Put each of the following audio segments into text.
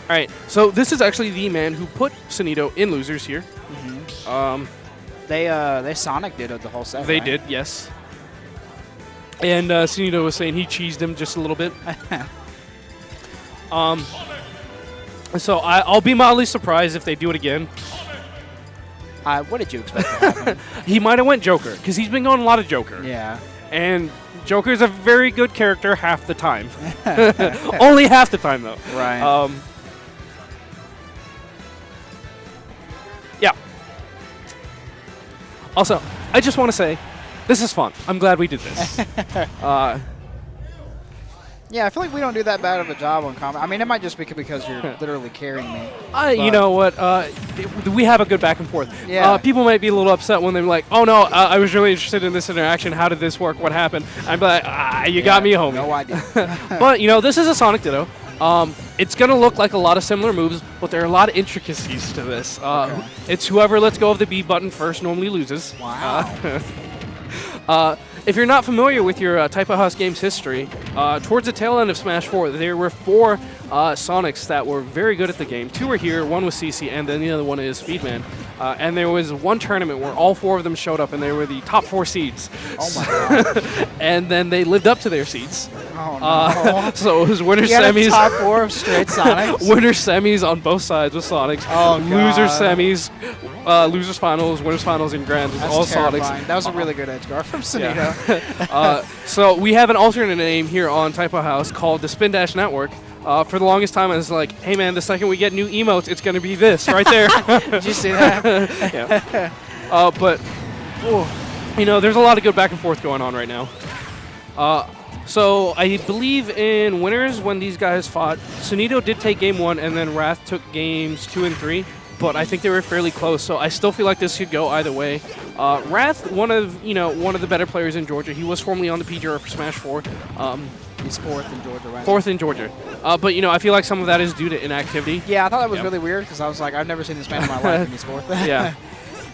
right, so this is actually the man who put Sonido in losers here. They Sonic did it the whole set. They right? did, yes. And Sonido was saying he cheesed him just a little bit. So I'll be mildly surprised if they do it again. What did you expect to happen? He might have went Joker, because he's been going a lot of Joker. Yeah. And Joker's a very good character half the time. Only half the time, though. Right. Yeah. Also, I just want to say, this is fun. I'm glad we did this. Yeah, I feel like we don't do that bad of a job on comment. I mean, it might just be because you're literally carrying me. You know what? We have a good back and forth. Yeah. People might be a little upset when they're like, oh, no, I was really interested in this interaction. How did this work? What happened? I'd be like, you got me, homie. No idea. But, this is a Sonic Ditto. It's going to look like a lot of similar moves, but there are a lot of intricacies to this. Okay. It's whoever lets go of the B button first normally loses. Wow. If you're not familiar with your Typo House Games history, towards the tail end of Smash 4, there were 4 Sonics that were very good at the game. 2 were here, 1 was CC, and then the other one is Speedman. And there was one tournament where all 4 of them showed up, and they were the top 4 seeds. Oh, my God. And then they lived up to their seeds. Oh, no. So it was winner You had semis. a top 4 of straight Sonics? Winner semis on both sides with Sonics. Oh, God. Loser semis, losers finals, winners finals, and grand. That's all terrifying. Sonics. That was a really good edge guard from Sonido. Yeah. So we have an alternate name here on Typo House called the Spin Dash Network. For the longest time, I was like, hey, man, the second we get new emotes, it's going to be this right there. Did you see that? Yeah. But, there's a lot of good back and forth going on right now. So I believe in winners when these guys fought, Sonido did take game 1, and then Wrath took games 2 and 3. But I think they were fairly close, so I still feel like this could go either way. Wrath, one of the better players in Georgia. He was formerly on the PGR for Smash 4. He's 4th in Georgia, right? 4th in Georgia. But I feel like some of that is due to inactivity. Yeah, I thought that was really weird because I was like, I've never seen this man in my life, and he's 4th. Yeah.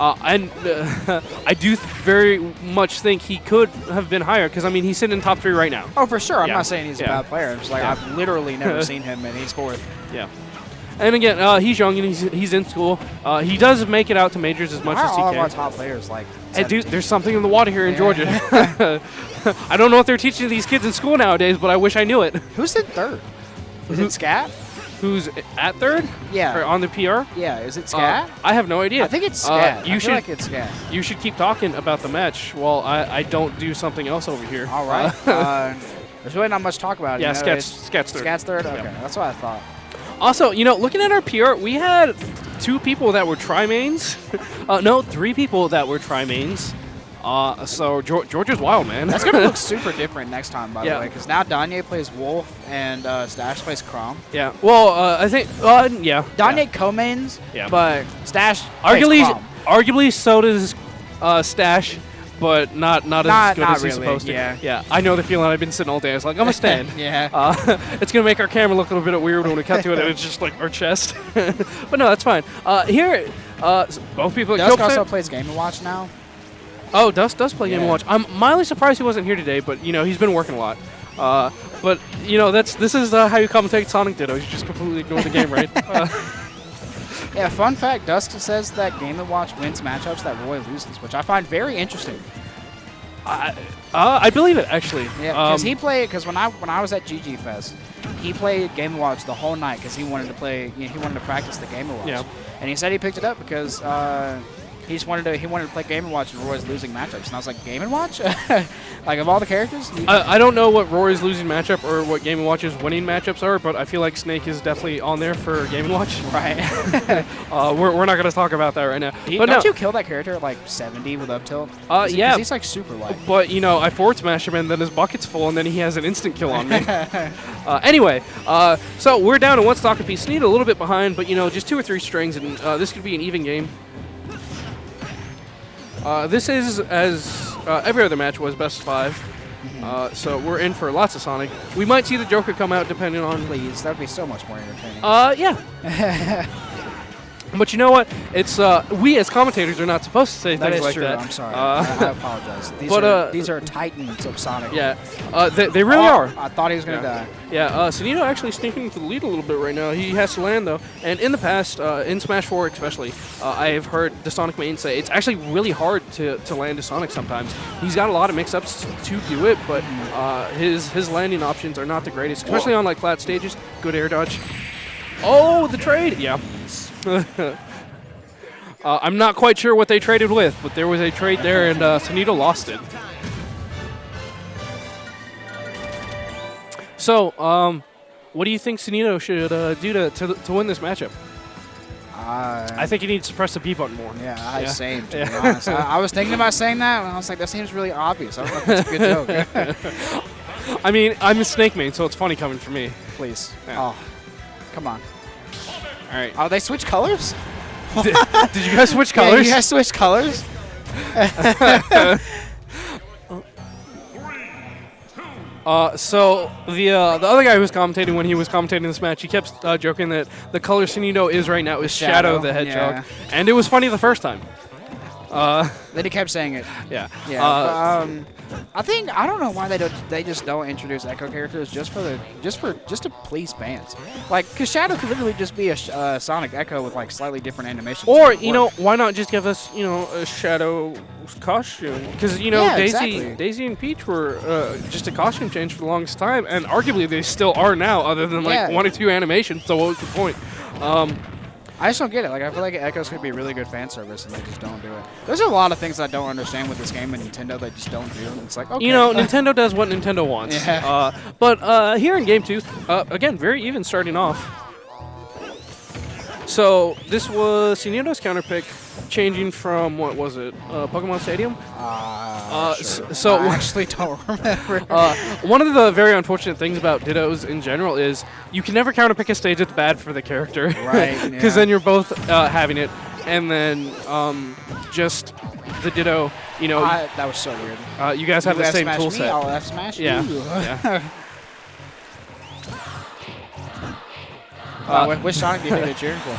And I do very much think he could have been higher because, he's sitting in top 3 right now. Oh, for sure. I'm Yeah. not saying he's a bad player. I'm just like, I've literally never seen him, and he's 4th. Yeah. And again, he's young and he's in school. He does make it out to majors as much as he all can. of our top players like? Hey, dude, there's something in the water here in Georgia. I don't know what they're teaching these kids in school nowadays, but I wish I knew it. Who's in 3rd? Is it Scat? Who's at 3rd? Yeah. Or on the PR? Yeah. Is it Scat? I have no idea. I think it's Scat. I feel like it's Scat. You should keep talking about the match while I don't do something else over here. All right. There's really not much to talk about. Yeah, Scat's 3rd. Scat's 3rd? Okay, that's what I thought. Also, looking at our PR, we had 2 people that were tri-mains. No, 3 people that were tri-mains. So Georgia's wild, man. That's going to look super different next time, by the way, because now Danye plays Wolf and Stash plays Crom. Yeah. Well, I think, yeah. Danye co-mains, but Stash plays Crom. Arguably, so does Stash, but not as good as he's supposed to. Yeah. I know the feeling. I've been sitting all day. I was like, I'm going to stand. Yeah. It's going to make our camera look a little bit weird when we cut to it, and it's just like our chest. But no, that's fine. Here, both people. Dusk also plays Game & Watch now. Oh, Dust does play Game & Watch. I'm mildly surprised he wasn't here today, but, he's been working a lot. But, this is how you commentate Sonic Ditto. You just completely ignore the game, right? Yeah, fun fact, Dusk says that Game & Watch wins matchups that Roy loses, which I find very interesting. I believe it, actually. Yeah, because he played, because when I was at GG Fest, he played Game & Watch the whole night because he wanted to play, he wanted to practice the Game & Watch. Yeah. And he said he picked it up because he wanted to play Game & Watch and Roy's losing matchups. And I was like, Game & Watch? Like, of all the characters? I don't know what Rory's losing matchup or what Game & Watch's winning matchups are, but I feel like Snake is definitely on there for Game & Watch. Right. We're not going to talk about that right now. Don't you kill that character at like 70 with up tilt? Yeah. He's like super light. But, I forward smash him and then his bucket's full and then he has an instant kill on me. Anyway, so we're down to 1 stock apiece. Need a little bit behind, but, just 2 or 3 strings, and this could be an even game. This is, as every other match was, best of 5. So we're in for lots of Sonic. We might see the Joker come out depending on... Please, that would be so much more entertaining. Yeah. But you know what? It's we as commentators are not supposed to say That things is like true. that. I'm sorry. I apologize. These are titans of Sonic. Yeah, they really are. I thought he was going to die. Yeah, Sonido actually sneaking into the lead a little bit right now. He has to land, though. And in the past, in Smash 4 especially, I have heard the Sonic main say it's actually really hard to land a Sonic sometimes. He's got a lot of mix-ups to do it, but his landing options are not the greatest, especially on like flat stages. Good air dodge. Oh, the trade! Yeah. I'm not quite sure what they traded with, but there was a trade there, and Sonido lost it. So, what do you think Sonido should do to win this matchup? I think he needs to press the B button more. Yeah, same, to be honest. I was thinking about saying that, and I was like, that seems really obvious. I don't know if that's a good joke. I mean, I'm a Snake main, so it's funny coming from me. Please. Yeah. Oh, come on. All right. Oh, they switched colors? Did you guys switch colors? Yeah, you guys switched colors? So the other guy who was commentating when he was commentating this match, he kept joking that the color Sonido is right now is Shadow the Hedgehog, yeah. and it was funny the first time. Then he kept saying it. Yeah. Yeah. I don't know why they just don't introduce Echo characters just to please fans. Like, cause Shadow could literally just be a Sonic Echo with like slightly different animations. Or you know, why not just give us a Shadow costume? Because Daisy and Peach were just a costume change for the longest time, and arguably they still are now, other than like 1 or 2 animations. So what was the point? I just don't get it. Like, I feel like Echoes could be really good fan service, and they just don't do it. There's a lot of things I don't understand with this game and Nintendo they just don't do. It's like, okay. Nintendo does what Nintendo wants. Yeah. But here in Game 2, again, very even starting off. So this was Sonido's counter pick, changing from, what was it, Pokemon Stadium? Sure. So I actually don't remember. One of the very unfortunate things about Dittos in general is you can never counter pick a stage that's bad for the character. Right. Because then you're both having it, and then just the Ditto, that was so weird. you guys have the same tool me, set. I'll F smash Yeah. you. Yeah. Which Sonic do you think they're cheering for?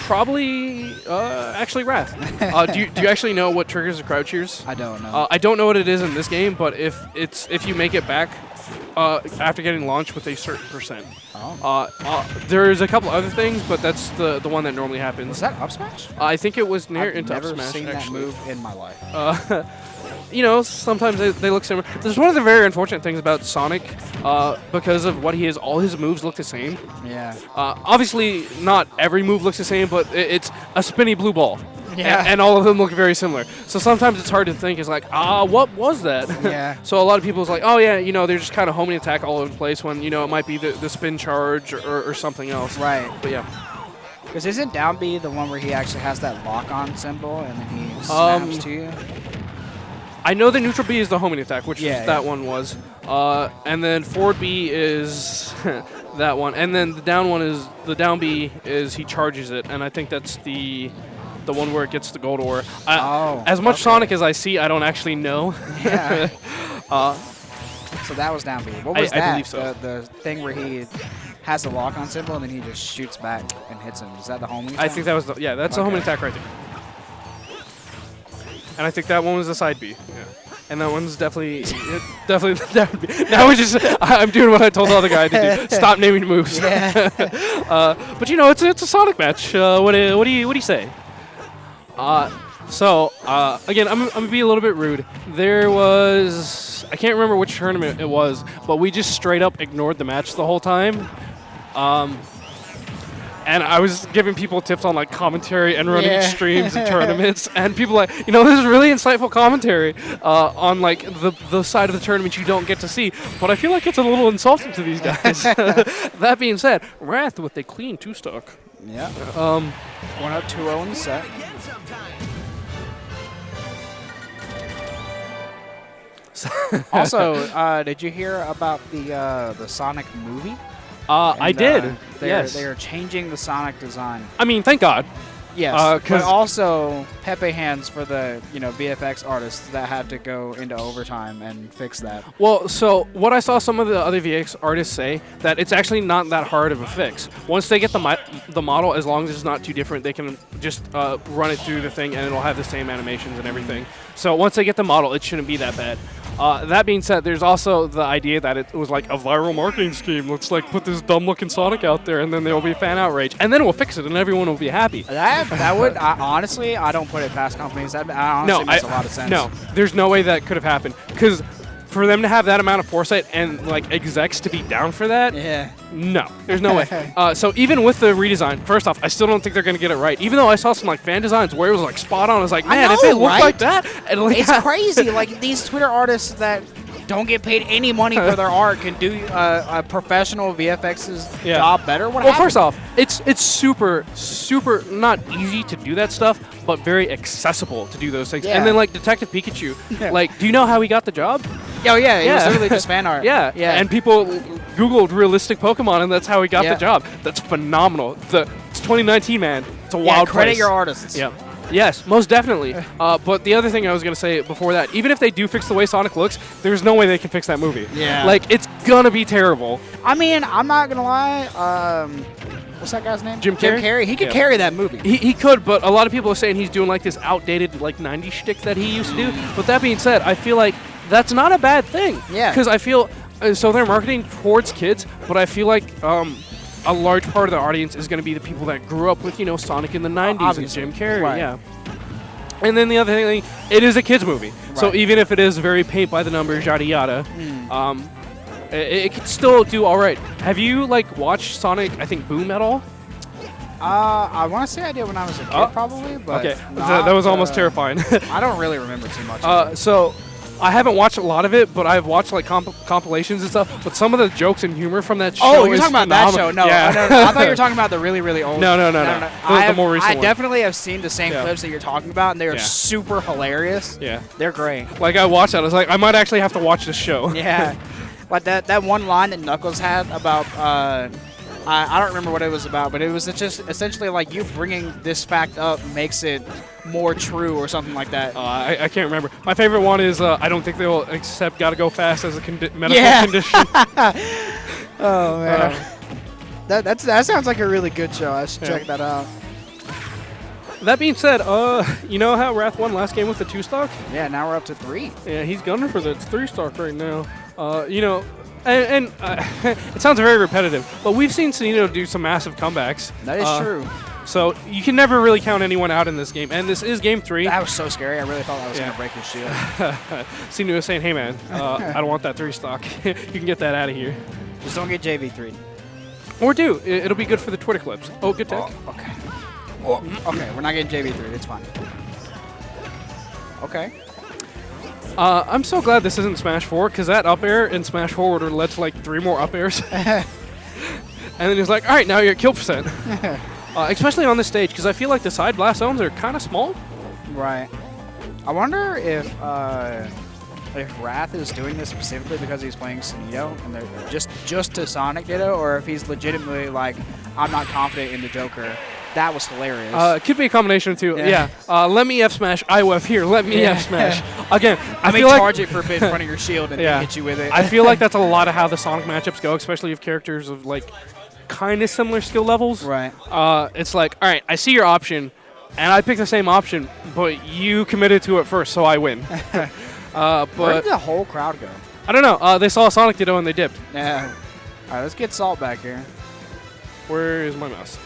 Probably actually Wrath. Do you actually know what triggers the crowd cheers? I don't know. I don't know what it is in this game, but if you make it back after getting launched with a certain percent. There's a couple other things, but that's the one that normally happens. Was that up smash? I think it was near into up I've never smash. seen actually. that move in my life. Sometimes they look similar. There's one of the very unfortunate things about Sonic, because of what he is. All his moves look the same. Yeah. Obviously, not every move looks the same, but it's a spinny blue ball. Yeah. And all of them look very similar. So sometimes it's hard to think. It's like, what was that? Yeah. So a lot of people's like, oh yeah, they're just kind of homing attack all over the place when it might be the spin charge or something else. Right. But yeah. Because isn't down B the one where he actually has that lock-on symbol and then he snaps to you? I know the neutral B is the homing attack, which Yeah, that one was. And then forward B is that one. And then the down B is he charges it. And I think that's the one where it gets the gold ore. As much Sonic as I see, I don't actually know. Yeah. So that was down B. What was that? I believe so. The thing where he has the lock-on symbol and then he just shoots back and hits him. Is that the homing attack? I think that was that's a homing attack right there. And I think that one was the side B. Yeah. And that one's definitely that would be. Now I'm doing what I told the other guy to do. Stop naming moves. Yeah. But it's a Sonic match. What do you say? Again, I'm gonna be a little bit rude. There was, I can't remember which tournament it was, but we just straight up ignored the match the whole time. And I was giving people tips on like commentary and running streams and tournaments, and people like, this is really insightful commentary on like the side of the tournament you don't get to see. But I feel like it's a little insulting to these guys. That being said, Wrath with a clean 2-stock. Yeah. 1-0, 2-0 in the set. Also, did you hear about the Sonic movie? I did. They are changing the Sonic design. I mean, thank God. Yes, but also Pepe hands for the VFX artists that had to go into overtime and fix that. Well, so what I saw some of the other VFX artists say, that it's actually not that hard of a fix. Once they get the model, as long as it's not too different, they can just run it through the thing and it'll have the same animations and everything. So once they get the model, it shouldn't be that bad. That being said, there's also the idea that it was like a viral marketing scheme. Let's like put this dumb-looking Sonic out there, and then there will be fan outrage, and then we'll fix it, and everyone will be happy. That would honestly, I don't put it past companies. That honestly makes a lot of sense. No, there's no way that could have happened, because for them to have that amount of foresight and like execs to be down for that, no, there's no way. So even with the redesign, first off, I still don't think they're gonna get it right. Even though I saw some like fan designs where it was like spot on, I was like, man, if it looked like that, and, like, it's crazy. Like these Twitter artists that don't get paid any money for their art can do a professional VFX's job better. Well, first off, it's super not easy to do that stuff, but very accessible to do those things. And then like Detective Pikachu, like, do you know how he got the job? Oh yeah, it was literally just fan art. Yeah, and people Googled realistic Pokemon, and that's how he got the job. That's phenomenal. It's 2019, man. It's a wild credit place. your artists. Yeah. Yes, most definitely. But the other thing I was going to say before that, even if they do fix the way Sonic looks, there's no way they can fix that movie. Yeah. Like, it's going to be terrible. I mean, I'm not going to lie. What's that guy's name? Jim Carrey? He could carry that movie. He could, but a lot of people are saying he's doing like this outdated like 90s shtick that he used to do. But that being said, I feel like that's not a bad thing. Yeah. Because I feel, so they're marketing towards kids, but I feel like a large part of the audience is going to be the people that grew up with, Sonic in the 90s Obviously. and Jim Carrey. Right. Yeah. And then the other thing, it is a kids movie. Right. So even if it is very paint by the numbers, yada yada, it could still do all right. Have you like watched Sonic, I think, Boom at all? I want to say I did when I was a kid, probably. But okay, that was almost terrifying. I don't really remember too much. So I haven't watched a lot of it, but I've watched like compilations and stuff. But some of the jokes and humor from that show. Oh, you're talking about phenomenal. that show? No, yeah. no, I thought you were talking about the really, really old. No. The more recent I one. definitely have seen the same clips that you're talking about, and they are super hilarious. Yeah, they're great. Like I watched that, I was like, I might actually have to watch this show. Yeah, like that one line that Knuckles had about. I don't remember what it was about, but it was just essentially like you bringing this fact up makes it more true or something like that. I can't remember. My favorite one is I don't think they'll accept "Gotta Go Fast" as a medical condition. Oh man, that sounds like a really good show. I should check that out. That being said, you know how Wrath won last game with the 2-stock? Yeah, now we're up to 3. Yeah, he's gunning for the 3-stock right now. And it sounds very repetitive, but we've seen Sonido do some massive comebacks. That is true. So you can never really count anyone out in this game, and this is game 3. That was so scary. I really thought I was going to break his shield. Sonido was saying, hey man, I don't want that 3-stock. You can get that out of here. Just don't get JV3. Or do. It'll be good for the Twitter clips. Oh, good tech. Oh, okay. Okay, we're not getting JV3. It's fine. Okay. I'm so glad this isn't Smash 4, because that up air in Smash 4 would have led to like 3 more up airs. And then he's like, all right, now you're at kill percent. Especially on this stage, because I feel like the side blast zones are kind of small. Right. I wonder if Wrath is doing this specifically because he's playing Sonido and they're just to Sonic Ditto, or if he's legitimately like, I'm not confident in the Joker. That was hilarious. It could be a combination of two. Yeah. Let me F smash. IWF here. Let me F smash. Again, I may charge it for a bit in front of your shield and then hit you with it. I feel like that's a lot of how the Sonic matchups go, especially if characters of like kind of similar skill levels. Right. It's like, all right, I see your option, and I pick the same option, but you committed to it first, so I win. Where did the whole crowd go? I don't know. They saw Sonic Ditto and they dipped. Yeah. All right, let's get Salt back here. Where is my mouse?